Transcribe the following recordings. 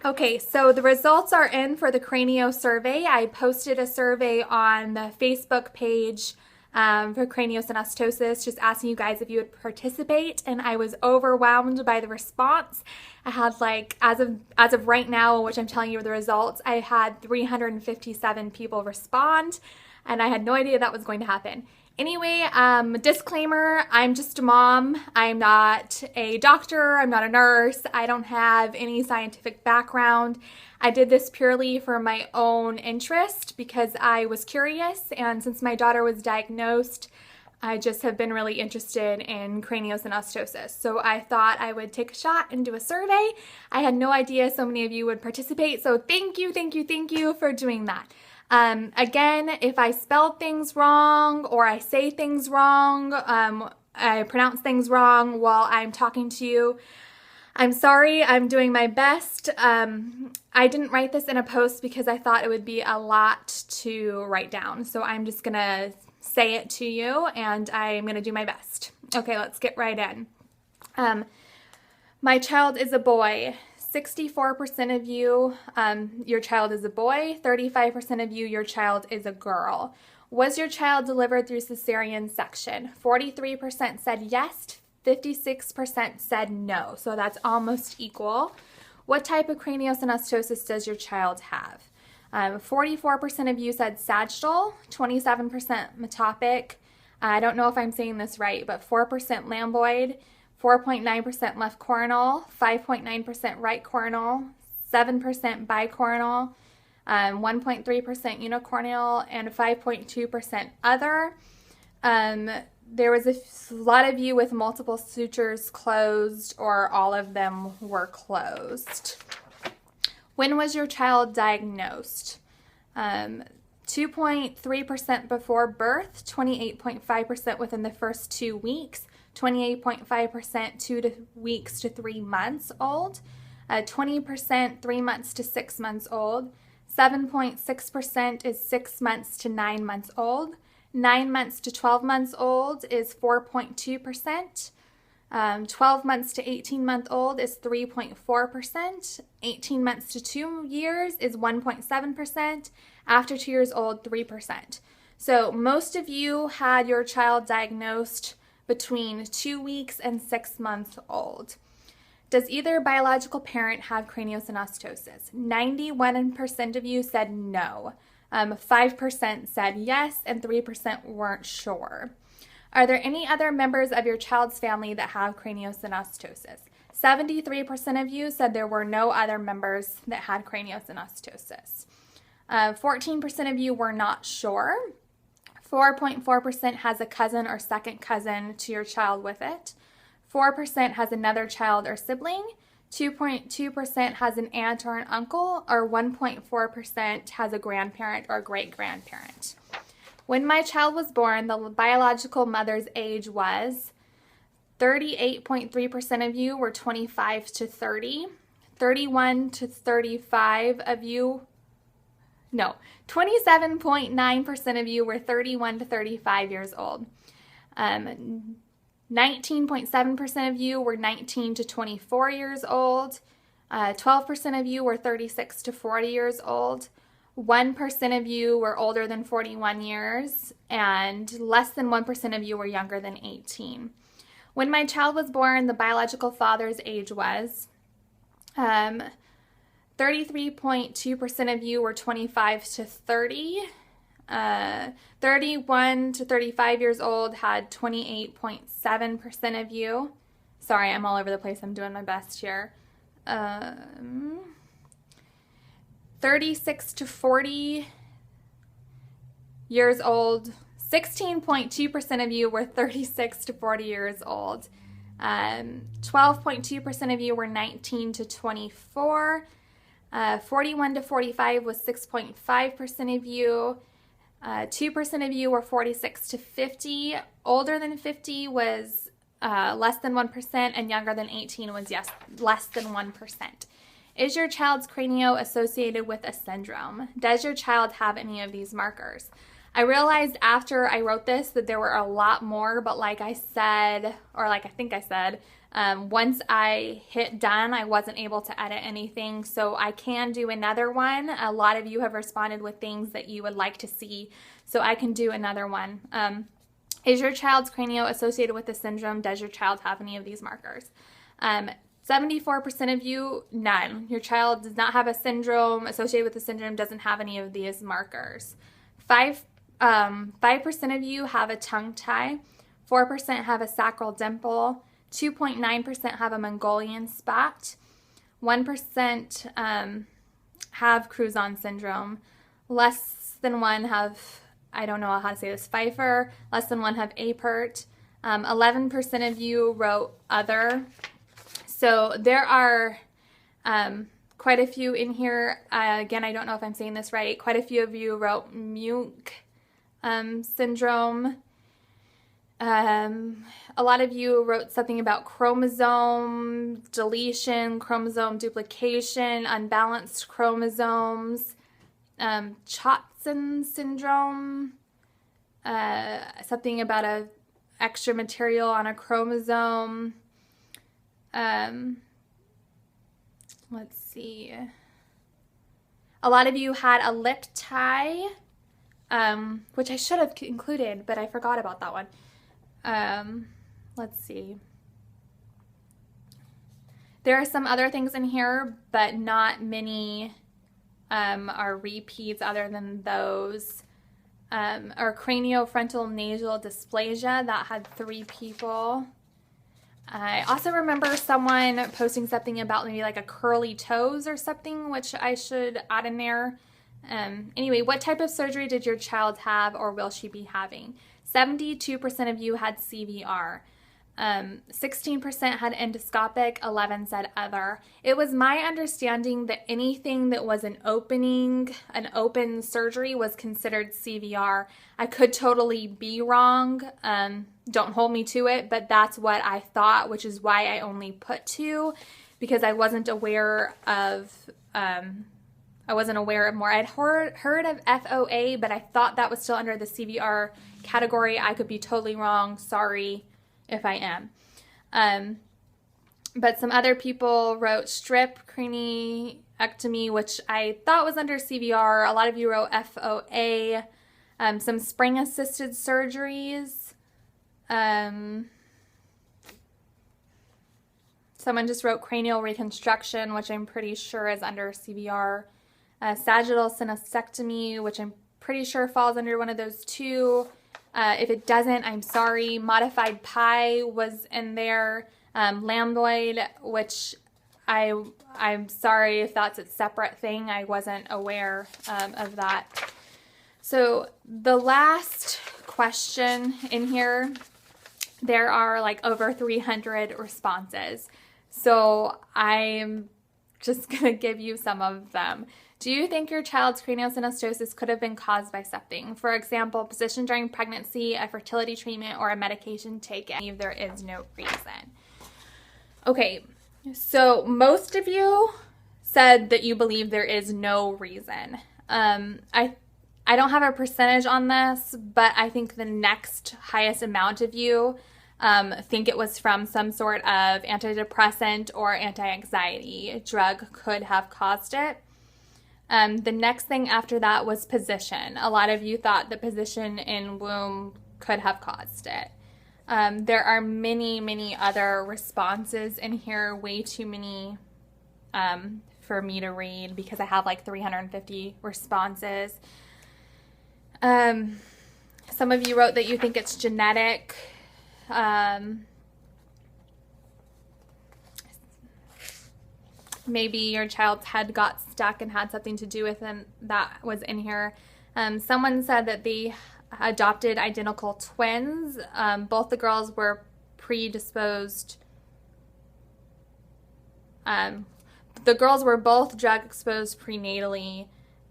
Okay, so the results are in for the Cranio survey. I posted a survey on the Facebook page for craniosynostosis, just asking you guys if you would participate, and I was overwhelmed by the response. I had as of right now, which I'm telling you the results, I had 357 people respond, and I had no idea that was going to happen. Anyway, disclaimer, I'm just a mom. I'm not a doctor. I'm not a nurse. I don't have any scientific background. I did this purely for my own interest because I was curious, and since my daughter was diagnosed, I just have been really interested in craniosynostosis. So I thought I would take a shot and do a survey. I had no idea so many of you would participate, so thank you for doing that. Again, if I spelled things wrong or I say things wrong, I pronounce things wrong while I'm talking to you, I'm sorry. I'm doing my best. I didn't write this in a post because I thought it would be a lot to write down. So I'm just going to say it to you, and I'm going to do my best. Okay, let's get right in. My child is a boy. 64% of you, your child is a boy. 35% of you, your child is a girl. Was your child delivered through cesarean section? 43% said yes, 56% said no. So that's almost equal. What type of craniosynostosis does your child have? 44% of you said sagittal, 27% metopic. I don't know if I'm saying this right, but 4% lambdoid, 4.9% left coronal, 5.9% right coronal, 7% bicoronal, 1.3% unicornial, and 5.2% other. There was a lot of you with multiple sutures closed, or all of them were closed. When was your child diagnosed? 2.3% before birth, 28.5% within the first 2 weeks, 28.5% 2 weeks to 3 months old, 20% 3 months to 6 months old, 7.6% is 6 months to 9 months old, 9 months to 12 months old is 4.2%, 12 months to 18-month-old is 3.4%, 18 months to 2 years is 1.7%, after 2 years old, 3%. So most of you had your child diagnosed between 2 weeks and 6 months old. Does either biological parent have craniosynostosis? 91% of you said no. 5% said yes, and 3% weren't sure. Are there any other members of your child's family that have craniosynostosis? 73% of you said there were no other members that had craniosynostosis. 14% of you were not sure. 4.4% has a cousin or second cousin to your child with it. 4% has another child or sibling. 2.2% has an aunt or an uncle, or 1.4% has a grandparent or great-grandparent. When my child was born, the biological mother's age was 38.3% of you were 25 to 30, 31 to 35 of you, no, 27.9% of you were 31 to 35 years old. 19.7% of you were 19 to 24 years old. 12% of you were 36 to 40 years old. 1% of you were older than 41 years, and less than 1% of you were younger than 18. When my child was born, the biological father's age was 33.2% of you were 25 to 30. 31 to 35 years old had 28.7% of you. Sorry, I'm all over the place. I'm doing my best here. 36 to 40 years old, 16.2% of you were 36 to 40 years old. 12.2% of you were 19 to 24. 41 to 45 was 6.5% of you. 2% of you were 46 to 50. Older than 50 was less than 1%, and younger than 18 was less than 1%. Is your child's cranio associated with a syndrome? Does your child have any of these markers? I realized after I wrote this that there were a lot more, but like I said, or like I think I said, once I hit done, I wasn't able to edit anything, so I can do another one. A lot of you have responded with things that you would like to see, so I can do another one. Is your child's cranio associated with the syndrome? Does your child have any of these markers? 74% of you, none. Your child does not have a syndrome associated with the syndrome, doesn't have any of these markers. 5% of you have a tongue tie. 4% have a sacral dimple. 2.9% have a Mongolian spot. 1% have Crouzon syndrome. Less than 1 have, I don't know how to say this, Pfeiffer. Less than 1 have Apert. 11% of you wrote other. So there are quite a few in here. Again, I don't know if I'm saying this right. Quite a few of you wrote Munch syndrome. A lot of you wrote something about chromosome deletion, chromosome duplication, unbalanced chromosomes, Chotson syndrome, something about a extra material on a chromosome. Let's see. A lot of you had a lip tie, which I should have included, but I forgot about that one. Let's see. There are some other things in here, but not many are repeats other than those. Or craniofrontal nasal dysplasia, that had 3 people. I also remember someone posting something about maybe like a curly toes or something, which I should add in there. Anyway, what type of surgery did your child have or will she be having? 72% of you had CVR. 16% had endoscopic, 11 said other. It was my understanding that anything that was an open surgery was considered CVR. I could totally be wrong. Don't hold me to it, but that's what I thought, which is why I only put 2, because I wasn't aware of more. I'd heard of FOA, but I thought that was still under the CVR category. I could be totally wrong. Sorry if I am. But some other people wrote strip craniectomy, which I thought was under CVR. A lot of you wrote FOA. Some spring-assisted surgeries. Someone just wrote cranial reconstruction, which I'm pretty sure is under CVR. Sagittal synostectomy, which I'm pretty sure falls under one of those 2. If it doesn't, I'm sorry. Modified pi was in there. Lambdoid, which I'm sorry if that's a separate thing. I wasn't aware of that. So the last question in here, there are like over 300 responses. So I'm just going to give you some of them. Do you think your child's craniosynostosis could have been caused by something? For example, position during pregnancy, a fertility treatment, or a medication taken? There is no reason. Okay, so most of you said that you believe there is no reason. I don't have a percentage on this, but I think the next highest amount of you think it was from some sort of antidepressant or anti-anxiety drug could have caused it. The next thing after that was position. A lot of you thought the position in womb could have caused it. There are many, many other responses in here, way too many for me to read because I have like 350 responses. Some of you wrote that you think it's genetic. Maybe your child's head got stuck and had something to do with it. That was in here. Someone said that they adopted identical twins. Both the girls were predisposed. The girls were both drug exposed prenatally.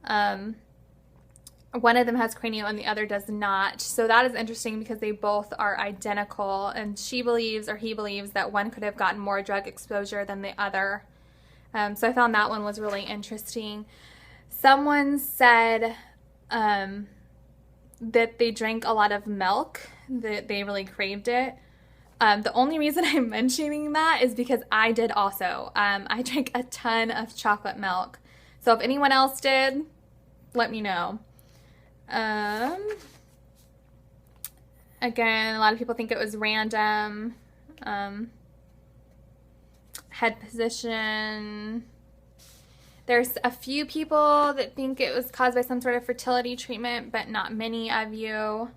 One of them has cranio and the other does not. So that is interesting because they both are identical, and she believes, or he believes, that one could have gotten more drug exposure than the other. So I found that one was really interesting. Someone said that they drank a lot of milk, that they really craved it. The only reason I'm mentioning that is because I did also. I drank a ton of chocolate milk. So if anyone else did, let me know. Again, a lot of people think it was random. Head position. There's a few people that think it was caused by some sort of fertility treatment, but not many of you.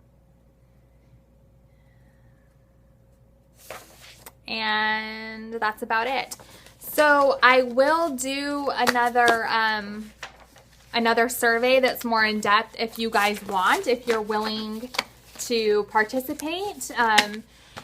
And that's about it. So I will do another survey that's more in depth if you guys want, if you're willing to participate.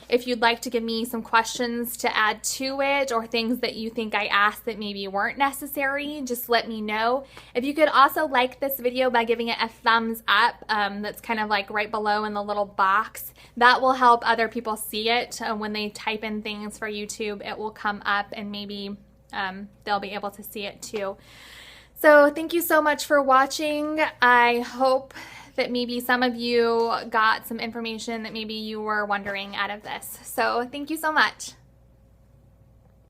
If you'd like to give me some questions to add to it, or things that you think I asked that maybe weren't necessary, just let me know. If you could also like this video by giving it a thumbs up, that's kind of like right below in the little box. That will help other people see it. When they type in things for YouTube, it will come up, and maybe they'll be able to see it too. So thank you so much for watching. I hope that maybe some of you got some information that maybe you were wondering out of this. So thank you so much.